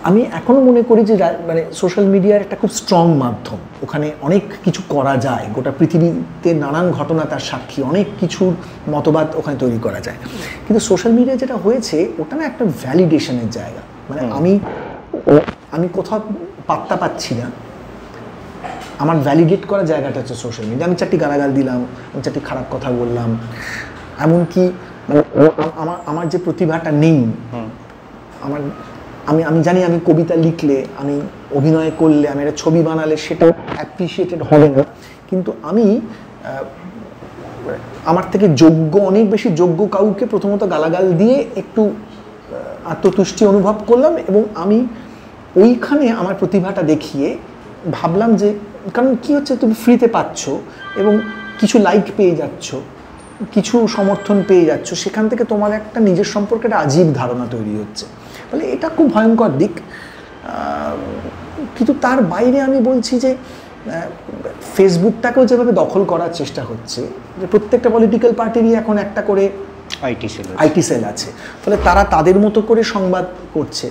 আমি এখনো মনে করি যে মানে সোশ্যাল মিডিয়ার একটা খুব স্ট্রং মাধ্যম, ওখানে অনেক কিছু করা যায়, গোটা পৃথিবীতে নানান ঘটনা তার সাক্ষী, অনেক কিছুর মতবাদ ওখানে তৈরি করা যায়। কিন্তু সোশ্যাল মিডিয়া যেটা হয়েছে ওটা না একটা ভ্যালিডেশনের জায়গা, মানে আমি কোথাও পাত্তা পাচ্ছি না, আমার ভ্যালিডেট করার জায়গাটা হচ্ছে সোশ্যাল মিডিয়া। আমি 4টি গালাগাল দিলাম, আমি 4টি খারাপ কথা বললাম, এমনকি মানে আমার যে প্রতিভাটা নেই, আমি জানি আমি কবিতা লিখলে, আমি অভিনয় করলে, আমি একটা ছবি বানালে সেটা অ্যাপ্রিসিয়েটেড হবে না, কিন্তু আমি আমার থেকে যোগ্য, অনেক বেশি যোগ্য কাউকে প্রথমত গালাগাল দিয়ে একটু আত্মতুষ্টি অনুভব করলাম, এবং আমি ওইখানে আমার প্রতিভাটা দেখিয়ে ভাবলাম যে, কারণ কি হচ্ছে, তুমি ফ্রিতে পাচ্ছ এবং কিছু লাইক পেয়ে যাচ্ছ, কিছু সমর্থন পেয়ে যাচ্ছ, সেখান থেকে তোমার একটা নিজের সম্পর্কে একটা আজীব ধারণা তৈরি হচ্ছে। ফলে এটা খুব ভয়ঙ্কর দিক। কিন্তু তার বাইরে আমি বলছি যে ফেসবুকটাকেও যেভাবে দখল করার চেষ্টা হচ্ছে, যে প্রত্যেকটা পলিটিক্যাল পার্টিরই এখন একটা করে আইটি সেল আছে, ফলে তারা তাদের মতো করে সংবাদ করছে।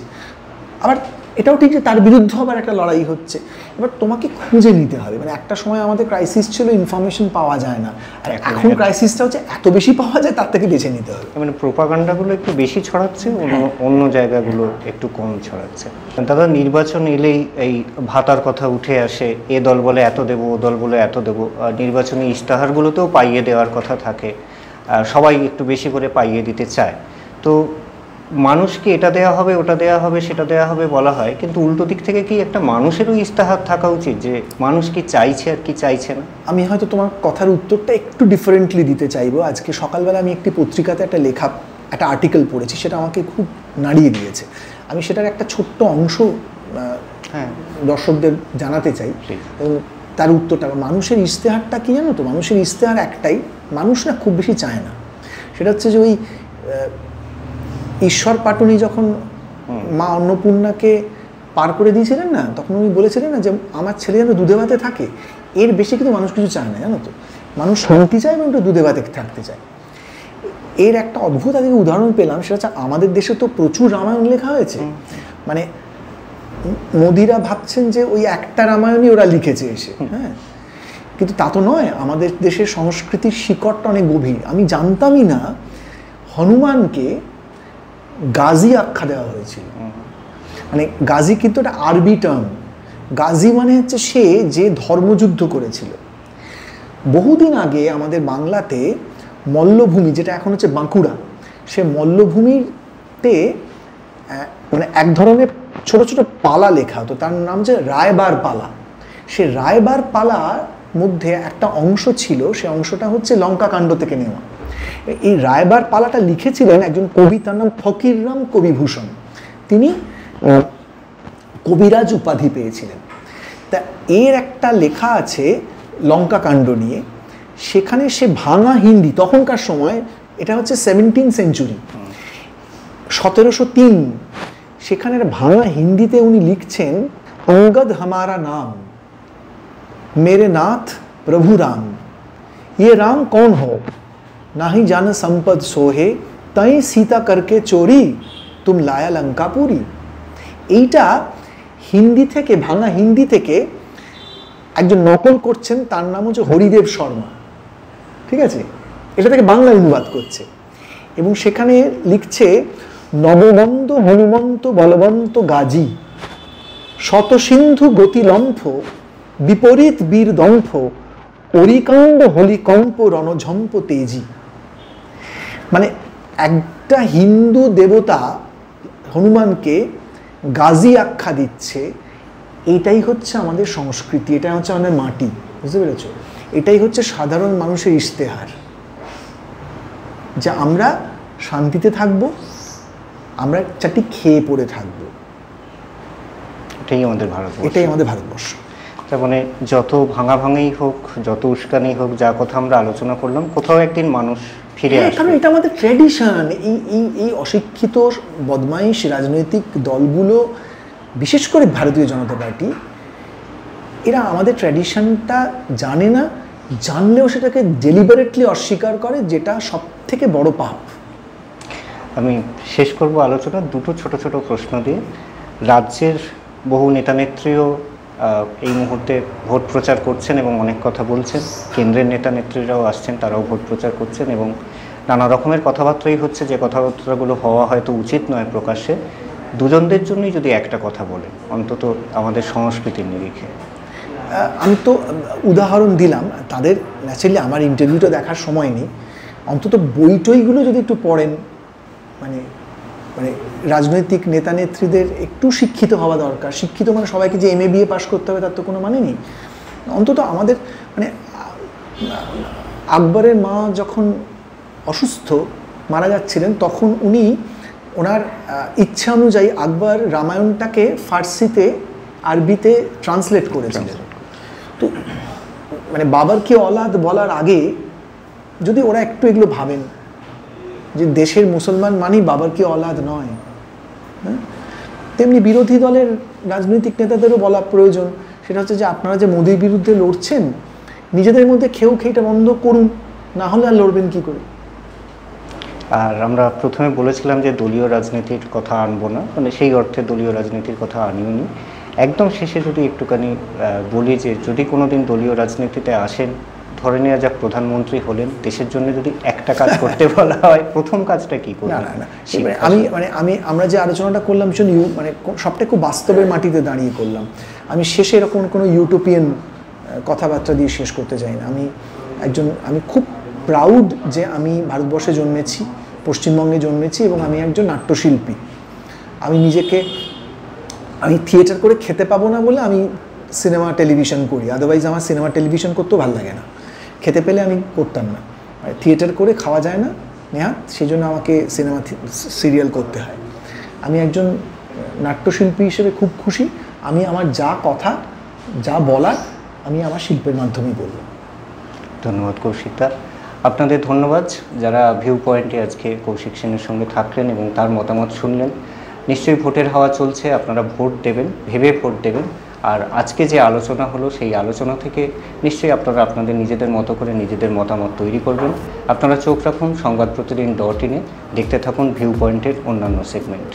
আবার এটাও ঠিক যে তার বিরুদ্ধে আবার একটা লড়াই হচ্ছে। এবার তোমাকে খুঁজে নিতে হবে, মানে একটা সময় আমাদের ক্রাইসিস ছিল ইনফরমেশন পাওয়া যায় না, আর এখন ক্রাইসিসটা হচ্ছে এত বেশি পাওয়া যায়, তার থেকে বেছে নিতে হবে। মানে প্রোপাগান্ডাগুলো একটু বেশি ছড়াচ্ছে, অন্য জায়গাগুলো একটু কম ছড়াচ্ছে। দাদা, নির্বাচন এলেই এই ভাতার কথা উঠে আসে, এ দল বলে এত দেবো, ও দল বলে এত দেবো, নির্বাচনী ইশতেহারগুলোতেও পাইয়ে দেওয়ার কথা থাকে, সবাই একটু বেশি করে পাইয়ে দিতে চায়। তো মানুষকে এটা দেয়া হবে, ওটা দেয়া হবে, সেটা দেয়া হবে বলা হয়, কিন্তু উল্টো দিক থেকে কি একটা মানুষেরও ইশতেহার থাকা উচিত যে মানুষ কি চাইছে আর কি চাইছে না? আমি হয়তো তোমার কথার উত্তরটা একটু ডিফারেন্টলি দিতে চাইবো। আজকে সকালবেলা আমি একটি পত্রিকাতে একটা আর্টিকেল পড়েছি, সেটা আমাকে খুব নাড়িয়ে দিয়েছে। আমি সেটার একটা ছোট্ট অংশ দর্শকদের জানাতে চাই, এবং তার উত্তরটা, মানুষের ইশতেহারটা কি জানো তো? মানুষের ইশতেহার একটাই, মানুষ না খুব বেশি চায় না। সেটা হচ্ছে যে ওই ঈশ্বর পাটুনি যখন মা অন্নপূর্ণাকে পার করে দিয়েছিলেন না, তখন উনি বলেছিলেন না যে আমার ছেলে যেন দুধে ভাতে থাকে, এর বেশি কিন্তু মানুষ কিছু চায় না, জানো তো। মানুষ শান্তি চায় এবং একটু দুধে ভাতে থাকতে চায়। এর একটা অদ্ভুত আজকে উদাহরণ পেলাম, সেটা হচ্ছে আমাদের দেশে তো প্রচুর রামায়ণ লেখা হয়েছে, মানে মোদিরা ভাবছেন যে ওই একটা রামায়ণই ওরা লিখেছে এসে, হ্যাঁ, কিন্তু তা তো নয়। আমাদের দেশের সংস্কৃতির শিকড়টা অনেক গভীর। আমি জানতামই না হনুমানকে গাজী আখ্যা দেওয়া হয়েছিল। মানে গাজী কিন্তু একটা আরবি টার্ম। গাজী মানে হচ্ছে সে যে ধর্মযুদ্ধ করেছিল। বহুদিন আগে আমাদের বাংলাতে মল্লভূমি, যেটা এখন হচ্ছে বাঁকুড়া, সে মল্লভূমিতে মানে এক ধরনের ছোট ছোট পালা লেখা হতো, তার নাম হচ্ছে রায়বার পালা। সে রায়বার পালার মধ্যে একটা অংশ ছিল, সে অংশটা হচ্ছে লঙ্কা কাণ্ড থেকে নেওয়া। এই রায়বার পালাটা লিখেছিলেন একজন কবি, তার নাম ফকিররাম কবিভূষণ। তিনি কবিরাজ উপাধি পেয়েছিলেন। তা এর একটা লেখা আছে লঙ্কা কাণ্ড নিয়ে, সেখানে সে ভাঙা হিন্দি, তখনকার সময় এটা হচ্ছে 17th সেঞ্চুরি, 1703, সেখানে ভাঙা হিন্দিতে উনি লিখছেন, অঙ্গদ হামারা নাম, मेरे नाथ प्रभु राम, ये राम कौन हो, ना ही जान संपद सोहे, तई सीता करके चोरी, तुम लाया लंकापुरी। এইটা হিন্দি থেকে, ভাঙা হিন্দি থেকে একজন নকল করছেন, তার নাম হচ্ছে হরিদেব শর্মা, ঠিক আছে, এটা থেকে বাংলা অনুবাদ করছে। এবং সেখানে লিখছে, নববন্দ হনুমন্ত বলবন্ত গাজী, শতসিন্ধু গতিলম্ফ, বিপরীত বীর দম্ফ, অরিকাণ্ড হলিকম্প রণঝম্প তেজি। মানে একটা হিন্দু দেবতা হনুমানকে গাজী আখ্যা দিচ্ছে। এটাই হচ্ছে আমাদের সংস্কৃতি, এটাই হচ্ছে আমাদের মাটি, বুঝতে পেরেছ? এটাই হচ্ছে সাধারণ মানুষের ইশতেহার, যে আমরা শান্তিতে থাকবো, আমরা চারটি খেয়ে পড়ে থাকবো। এটাই আমাদের ভারতবর্ষ, এটাই আমাদের ভারতবর্ষ। তার মানে যত ভাঙাভাঙি হোক, যত উস্কানি হোক, যা কথা আমরা আলোচনা করলাম, কোথাও একদিন মানুষ ফিরে আসবে, কারণ এটা আমাদের ট্র্যাডিশন। এই অশিক্ষিত বদমাইশ রাজনৈতিক দলগুলো, বিশেষ করে ভারতীয় জনতা পার্টি, এরা আমাদের ট্র্যাডিশনটা জানে না, জানলেও সেটাকে ডেলিবারেটলি অস্বীকার করে, যেটা সব থেকে বড় পাপ। আমি শেষ করব আলোচনা দুটো ছোট ছোট প্রশ্ন দিয়ে। রাজ্যের বহু নেতানেত্রীও এই মুহূর্তে ভোট প্রচার করছেন এবং অনেক কথা বলছেন, কেন্দ্রের নেতা নেত্রীরাও আসছেন, তারাও ভোট প্রচার করছেন এবং নানা রকমের কথাবার্তাই হচ্ছে, যে কথাবার্তাগুলো হওয়া হয়তো উচিত নয় প্রকাশ্যে। দুজনদের জন্যই যদি একটা কথা বলেন, অন্তত আমাদের সংস্কৃতির নিরিখে। আমি তো উদাহরণ দিলাম, তাদের ন্যাচারালি আমার ইন্টারভিউটা দেখার সময় নেই, অন্তত বই টইগুলো যদি একটু পড়েন, মানে মানে রাজনৈতিক নেতা নেত্রীদের একটু শিক্ষিত হওয়া দরকার। শিক্ষিত মানে সবাইকে যে MA BA পাস করতে হবে তার তো কোনো মানে নেই। অন্তত আমাদের মানে আকবরের মা যখন অসুস্থ মারা যাচ্ছিলেন, তখন উনি ওনার ইচ্ছা অনুযায়ী আকবর রামায়ণটাকে ফার্সিতে, আরবিতে ট্রান্সলেট করেছিলেন। তো মানে বাবার কি অলাদ বলার আগে যদি ওরা একটু এগুলো ভাবেন, যে দেশের মুসলমান মানেই বাবার কি অলাদ নয়, হ্যাঁ, তেমনি বিরোধী দলের রাজনৈতিক নেতাদেরও বলা প্রয়োজন। সেটা হচ্ছে যে আপনারা যে মোদির বিরুদ্ধে লড়ছেন, নিজেদের মধ্যে খেইটা বন্ধ করুন, না হলে আর লড়বেন কি করে। আর আমরা প্রথমে বলেছিলাম যে দলীয় রাজনীতির কথা আনবো না, মানে সেই অর্থে দলীয় রাজনীতির কথা আনিও নি। একদম শেষে যদি একটুখানি বলি যে যদি কোনোদিন দলীয় রাজনীতিতে আসেন, ধরে নেওয়া যাক প্রধানমন্ত্রী হলেন, দেশের জন্য যদি একটা কাজ করতে বলা হয়, প্রথম কাজটা কি করবেন? না, আমরা যে আলোচনাটা করলাম ভীষণ মানে সবটা খুব বাস্তবের মাটিতে দাঁড়িয়ে করলাম। আমি শেষে এরকম কোনো ইউটোপিয়ান কথাবার্তা দিয়ে শেষ করতে চাই না। আমি খুব প্রাউড যে আমি ভারতবর্ষে জন্মেছি, পশ্চিমবঙ্গে জন্মেছি, এবং আমি একজন নাট্যশিল্পী। আমি থিয়েটার করে খেতে পাবো না বলে আমি সিনেমা টেলিভিশন করি, আদারওয়াইজ আমার সিনেমা টেলিভিশন করতেও ভালো লাগে না। খেতে পেলে আমি করতাম না, থিয়েটার করে খাওয়া যায় না নেহাত, সেই জন্য আমাকে সিনেমা সিরিয়াল করতে হয়। আমি একজন নাট্যশিল্পী হিসেবে খুব খুশি। আমি আমার যা কথা, যা বলার, আমি আমার শিল্পের মাধ্যমেই বলব। ধন্যবাদ কৌশিকদা, আপনাদের ধন্যবাদ যারা ভিউ পয়েন্টে আজকে কৌশিক সেনের সঙ্গে থাকলেন এবং তার মতামত শুনলেন। নিশ্চয়ই ভোটের হাওয়া চলছে, আপনারা ভোট দেবেন, ভেবে ভোট দেবেন। আর আজকে যে আলোচনা হলো সেই আলোচনা থেকে নিশ্চয়ই আপনারা আপনাদের নিজেদের মতো করে নিজেদের মতামত তৈরি করবেন। আপনারা চোখ রাখুন সংবাদপ্রতিদিন.in-এ, দেখতে থাকুন ভিউ পয়েন্টের অন্যান্য সেগমেন্ট।